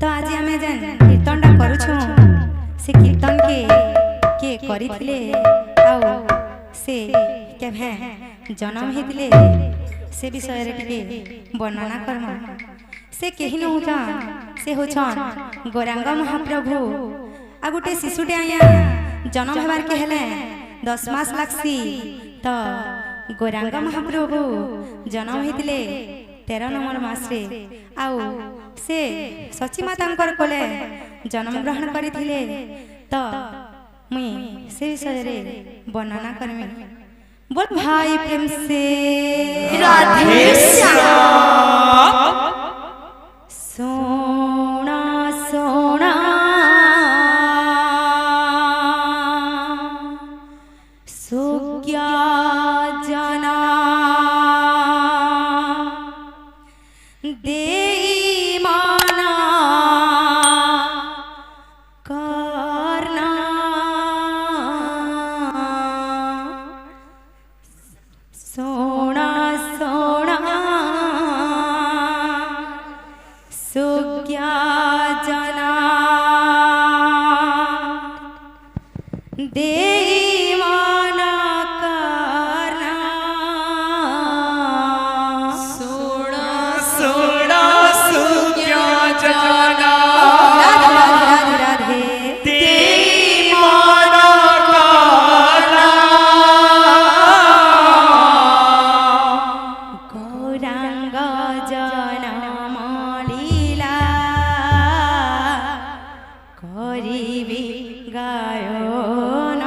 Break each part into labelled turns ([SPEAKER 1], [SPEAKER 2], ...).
[SPEAKER 1] तो आज आम जेन कीर्तनटा करुछु से कीर्तन के करिथिले आउ से केभे जन्म हेतिले से विषय रे टिके वर्णना करमा। से केहि न होछन से होछन गौरांग महाप्रभु आ गोटे शिशुटे आया जन्म हेबार के हेले 10 मास लागसी। तो गौरांग महाप्रभु जन्म हेतिले 13 नंबर मास रे आउ से सची मातांकर कोले जन्म ग्रहण करिथिले। तो मुई से विषय रे वर्णना करमी। बोल भाई प्रेम से
[SPEAKER 2] राधे श्याम।
[SPEAKER 1] सोना सोना सुज्ञा जना देई माना करना सोना सोना सुज्ञा जना देई माना करना
[SPEAKER 2] सोना सोना सुज्ञा जना
[SPEAKER 1] राधे राधे
[SPEAKER 2] देई माना करना।
[SPEAKER 1] गौरांग जनम लीला करिबी गायन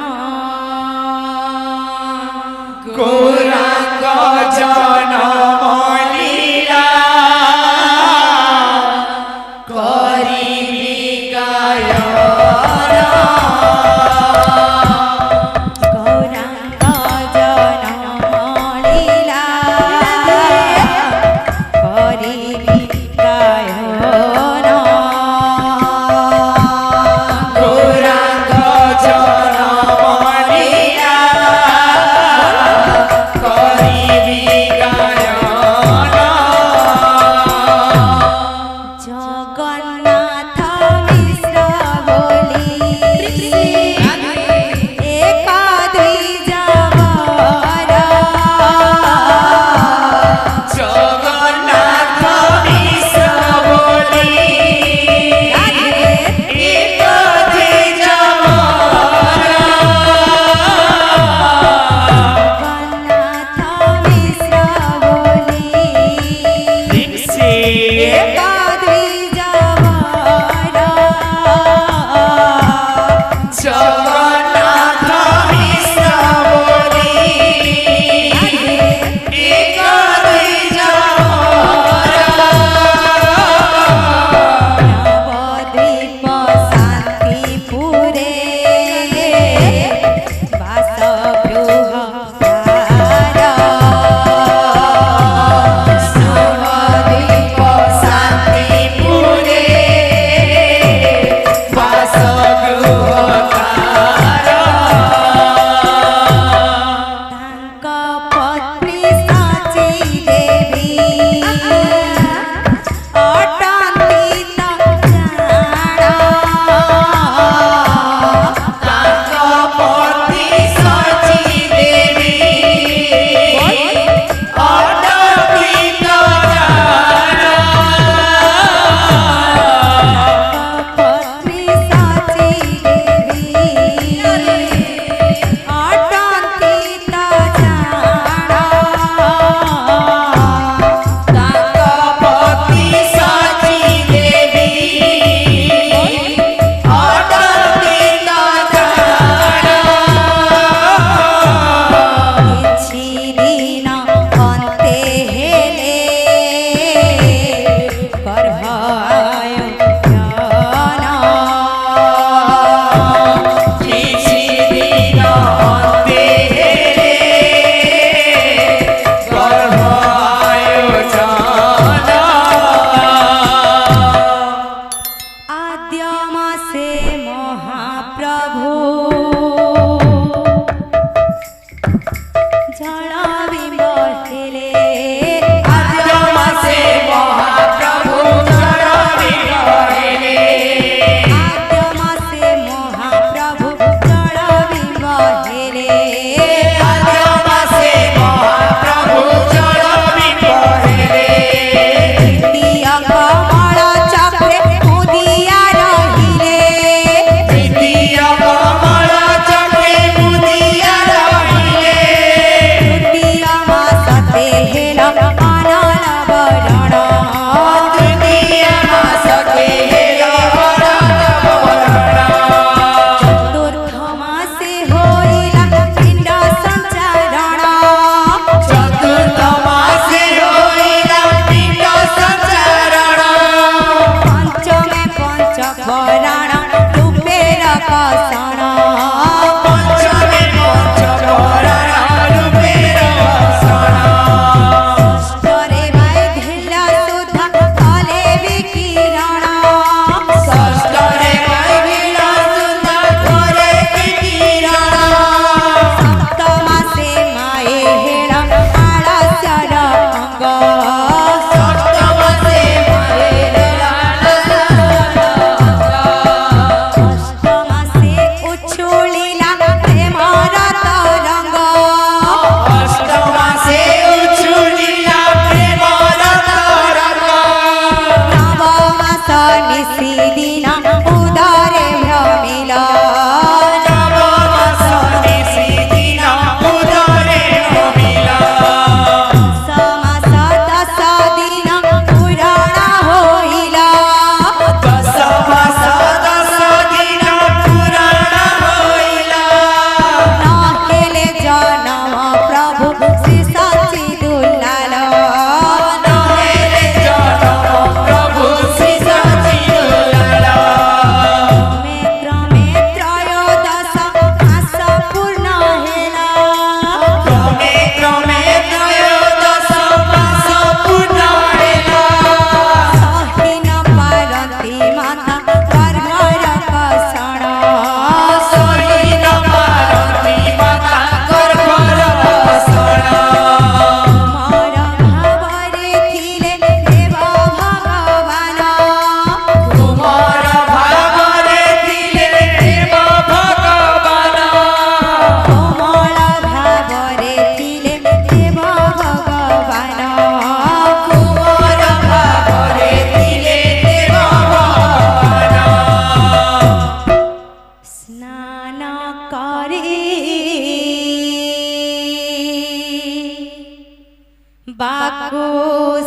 [SPEAKER 1] निशी दिन उदरे भ्रमिला बाको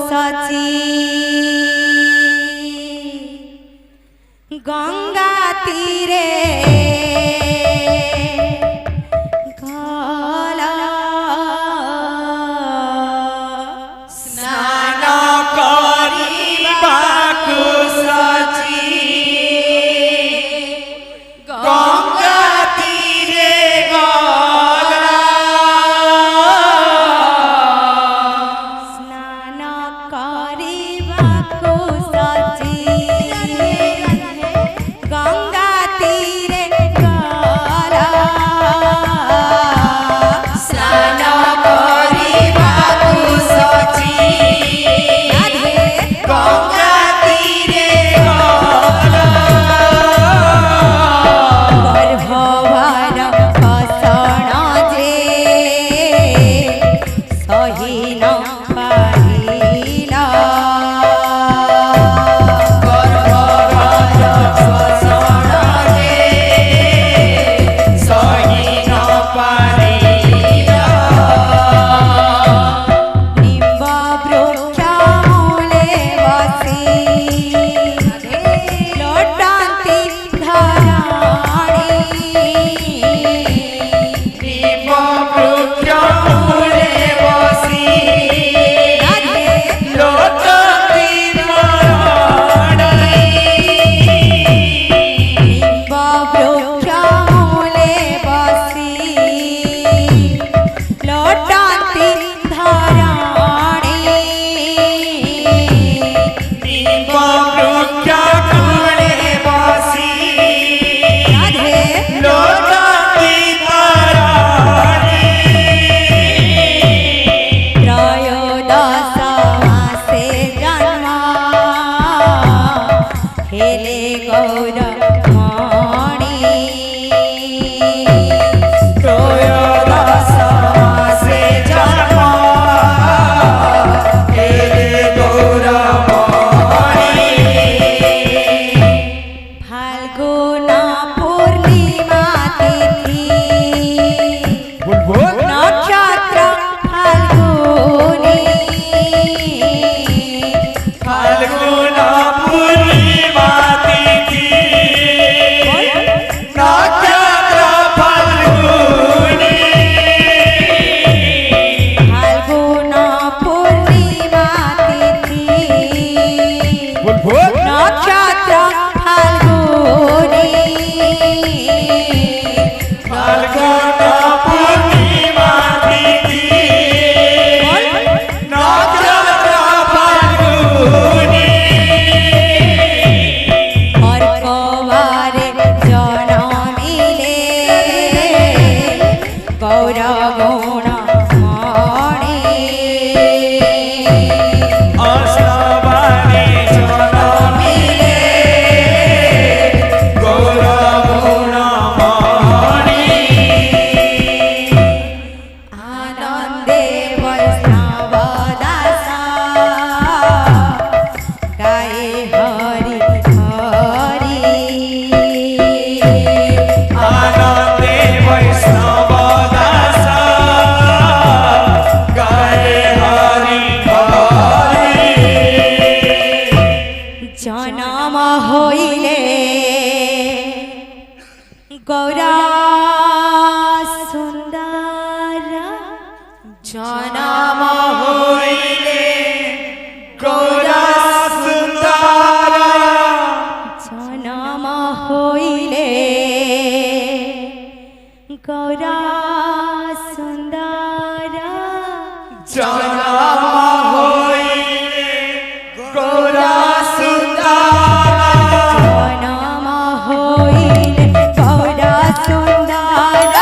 [SPEAKER 1] सची गंगा तीरे गला
[SPEAKER 2] स्नान करी बाको सची गंगा तीरे गला
[SPEAKER 1] स्नान करिबाको सची गंगा तीरे गला
[SPEAKER 2] स्नान करिबाको सची गंगा तीरे गला
[SPEAKER 1] गर्भवार फसण जे सही न पाइला निम्ब वृक्ष मूले बसी लोटंती धराणी निम्ब वृक्ष मूले बसी लोटंती धराणी त्रयोदश मासे जन्म हेले गौरमणि फाल्गुन पूर्णिमा तिथि नक्षत्र फाल्गुनी
[SPEAKER 2] फाल्गुन पूर्णिमा तिथि
[SPEAKER 1] হইলে গৌরা সুন্দর
[SPEAKER 2] জনম হইলে গৌরা সুন্দর
[SPEAKER 1] জনম হইলে গৌরা সুন্দর
[SPEAKER 2] জনম হইলে গৌরা সুন্দর
[SPEAKER 1] জনম হইলে গৌরা সুন্দর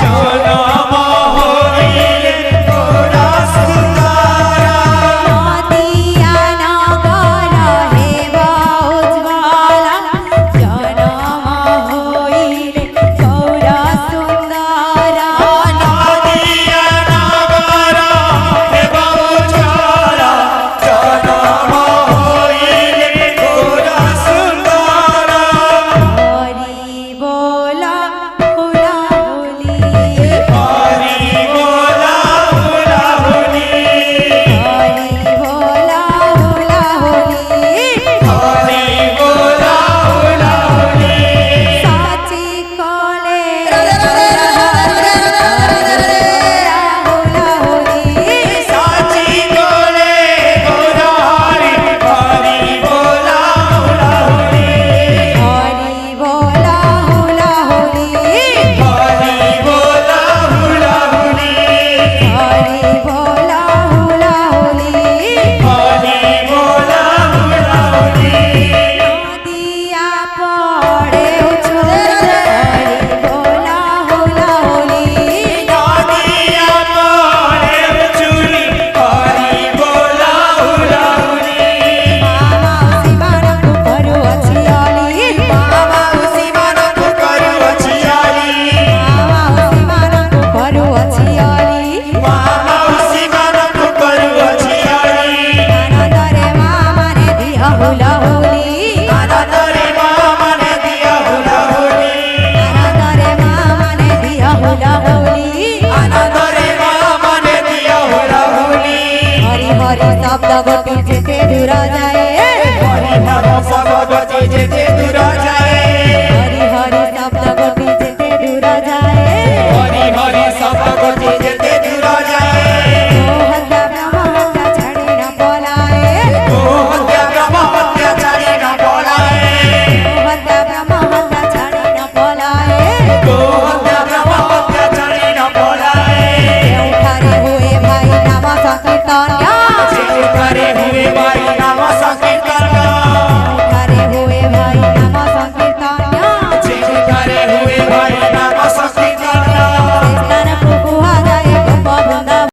[SPEAKER 2] জনম হইলে গৌরা সুন্দর
[SPEAKER 1] নদিয়া নগর হেব উজ্জ্বল জনম হইলে গৌরা সুন্দর
[SPEAKER 2] নদিয়া নগর হেব উজ্জ্বল জনম হইলে গৌরা সুন্দর
[SPEAKER 1] হরি বলা হুলা হুলি
[SPEAKER 2] হরি বলা হুলা হুলি
[SPEAKER 1] হরি বলা হুলা হুলি
[SPEAKER 2] হরি বলা হুলা হুলি
[SPEAKER 1] সাচি কলে হুলা হুলি
[SPEAKER 2] সাচি গলে গৌরা হরি হরি বলা হুলা হুলি
[SPEAKER 1] হরি বলা হুলা হুলি
[SPEAKER 2] হরি বলা হুলা হুলি
[SPEAKER 1] হরি বলা হুলা হুলি
[SPEAKER 2] হরি বলা হুলা হুলি
[SPEAKER 1] নদিয়া পড়ে উছলে হরি বলা হুলা হুলি
[SPEAKER 2] নদিয়া পড়ে চুলি হরি বলা হুলা হুলি
[SPEAKER 1] মাউসী মানকু কରୁ ଅଛି ଅଲି
[SPEAKER 2] ମାଉସୀ ମାନଙ୍କୁ କରୁଅଛି ଅଲି
[SPEAKER 1] ମାଉସୀ ମାନଙ୍କୁ କରୁ ଅଛି ଅଲି
[SPEAKER 2] ମାଉସୀ ମାନଙ୍କୁ କରୁଅଛି ଅଲି
[SPEAKER 1] ଆନନ୍ଦରେ ମା ମାନେ ଦିଅ ହୁଲା ହୁଲି
[SPEAKER 2] ଆନନ୍ଦରେ ମା ମାନେ ଦିଅ ହୁଲା ହୁଲି
[SPEAKER 1] ଆନନ୍ଦରେ ମା ମାନେ ଦିଅ ହୁଲା ହୁଲି
[SPEAKER 2] ଆନନ୍ଦରେ ମା ମାନେ ଦିଅ ହୁଲା ହୁଲି
[SPEAKER 1] ହରି ହରି ଶବ୍ଦ ଗୋଟି ଯେତେ ଦୂର ଯାଏ
[SPEAKER 2] ହରି ନାମ ସବ ଗତି ଯେତେ ଦୂର ଯାଏ